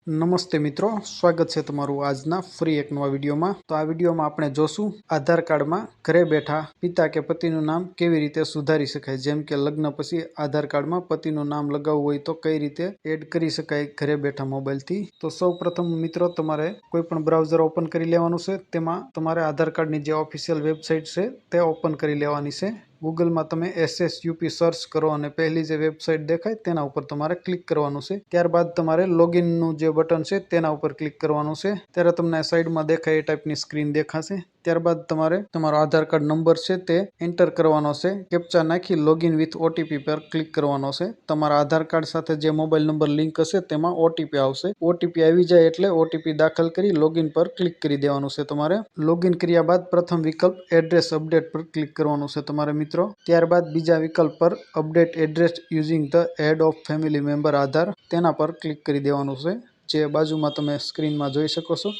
નમસ્તે મિત્રો, સ્વાગત છે તમારું આજના ફરી એક નવા વિડીયોમાં। તો આ વિડીયોમાં આપણે જોશું આધાર કાર્ડમાં ઘરે બેઠા પિતા કે પતિનું નામ કેવી રીતે સુધારી શકાય। જેમ કે લગ્ન પછી આધાર કાર્ડમાં પતિનું નામ લગાવવું હોય તો કઈ રીતે એડ કરી શકાય ઘરે બેઠા મોબાઈલથી। તો સૌ પ્રથમ મિત્રો તમારે કોઈ પણ બ્રાઉઝર ઓપન કરી લેવાનું છે। તેમાં તમારે આધાર કાર્ડની જે ઓફિશિયલ વેબસાઇટ છે તે ઓપન કરી લેવાની છે। ગૂગલમાં તમે SSUP સર્ચ કરો અને પહેલી જે વેબસાઇટ દેખાય તેના ઉપર તમારે ક્લિક કરવાનું છે। ત્યારબાદ તમારે લોગિનનું જે બટન છે તેના ઉપર ક્લિક કરવાનું છે। ત્યારે તમને સાઈડમાં દેખાય એ ટાઈપની સ્ક્રીન દેખાશે। ત્યારબાદ તમારે તમારો આધાર કાર્ડ નંબર છે તે એન્ટર કરવાનો છે। કેપ્ચા નાખી લોગિન વિથ OTP પર ક્લિક કરવાનો છે। તમારા આધાર કાર્ડ સાથે જે મોબાઈલ નંબર લિંક હશે તેમાં OTP આવશે। OTP આવી જાય એટલે OTP દાખલ કરી લોગિન પર ક્લિક કરી દેવાનું છે। તમારે લોગિન કર્યા બાદ પ્રથમ વિકલ્પ એડ્રેસ અપડેટ પર ક્લિક કરવાનું છે તમારે મિત્રો। ત્યારબાદ બીજા વિકલ્પ પર update address using the head of family member Aadhaar તેના પર ક્લિક કરી દેવાનું છે। જે બાજુમાં તમે સ્ક્રીનમાં જોઈ શકો છો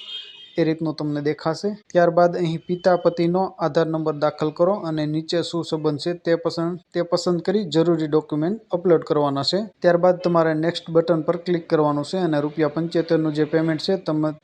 એ રીતનું તમને દેખાશે। ત્યારબાદ અહીં પિતા પતિનો આધાર નંબર દાખલ કરો અને નીચે શું સંબંધ છે તે પસંદ કરી જરૂરી ડોક્યુમેન્ટ અપલોડ કરવાના છે। ત્યારબાદ તમારે નેક્સ્ટ બટન પર ક્લિક કરવાનું છે અને ₹75નું જે પેમેન્ટ છે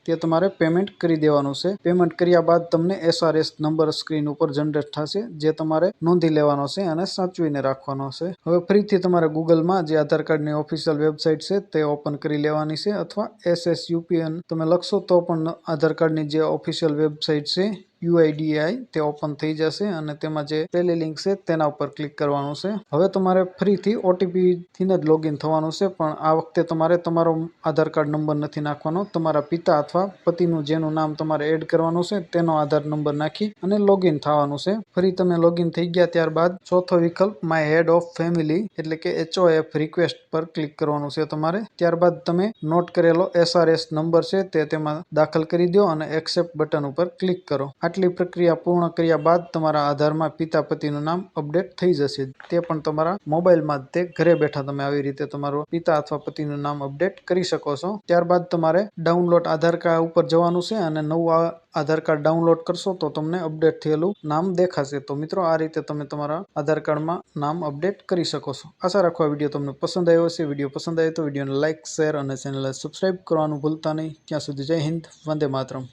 તે તમારે પેમેન્ટ કરી દેવાનું છે। પેમેન્ટ કર્યા બાદ તમને SRS નંબર સ્ક્રીન ઉપર જનરેટ થશે, જે તમારે નોંધી લેવાનો છે અને સાચવીને રાખવાનો છે। હવે ફરીથી તમારે ગૂગલમાં જે આધાર કાર્ડની ઓફિશિયલ વેબસાઇટ છે તે ઓપન કરી લેવાની છે, અથવા SSUP તમે લખશો તો પણ આધાર કાર્ડની જે ઓફિશિયલ વેબસાઇટ છે UIDAI તે ઓપન થઈ જશે અને તેમાં જે પહેલી લિંક છે તેના ઉપર ક્લિક કરવાનું છે। હવે તમારે ફરીથી OTP થી જ લોગિન થવાનું છે, પણ આ વખતે તમારે તમારો આધાર કાર્ડ નંબર નથી નાખવાનો, તમારા પિતા અથવા પતિનું જેનું નામ તમારે એડ કરવાનું છે તેનો આધાર નંબર નાખી અને લોગિન થવાનું છે। ફરી તમે લોગિન થઈ ગયા ત્યારબાદ ચોથો વિકલ્પ માય હેડ ઓફ ફેમિલી એટલે કે HOF રિક્વેસ્ટ પર ક્લિક કરવાનું છે તમારે। ત્યારબાદ તમે નોટ કરેલો SRS નંબર છે તે તેમાં દાખલ કરી દો અને એક્સેપ્ટ બટન ઉપર ક્લિક કરો। આટલી પ્રક્રિયા પૂર્ણ કર્યા બાદ તમારા આધારમાં પિતા પતિનું નામ અપડેટ થઈ જશે। તે પણ તમારા મોબાઈલમાં જ તે ઘરે બેઠા તમે આવી રીતે તમારું પિતા અથવા પતિનું નામ અપડેટ કરી શકો છો। ત્યારબાદ તમારે ડાઉનલોડ આધાર કાર્ડ ઉપર જવાનું છે અને નવું આધાર કાર્ડ ડાઉનલોડ કરશો તો તમને અપડેટ થયેલું નામ દેખાશે। તો મિત્રો આ રીતે તમે તમારા આધાર કાર્ડમાં નામ અપડેટ કરી શકો છો। આશા રાખો આ વિડીયો તમને પસંદ આવ્યો હશે। વિડીયો પસંદ આવે તો વિડીયોને લાઇક, શેર અને ચેનલને સબસ્ક્રાઇબ કરવાનું ભૂલતા નહીં। ત્યાં સુધી જય હિન્દ, વંદે માતરમ।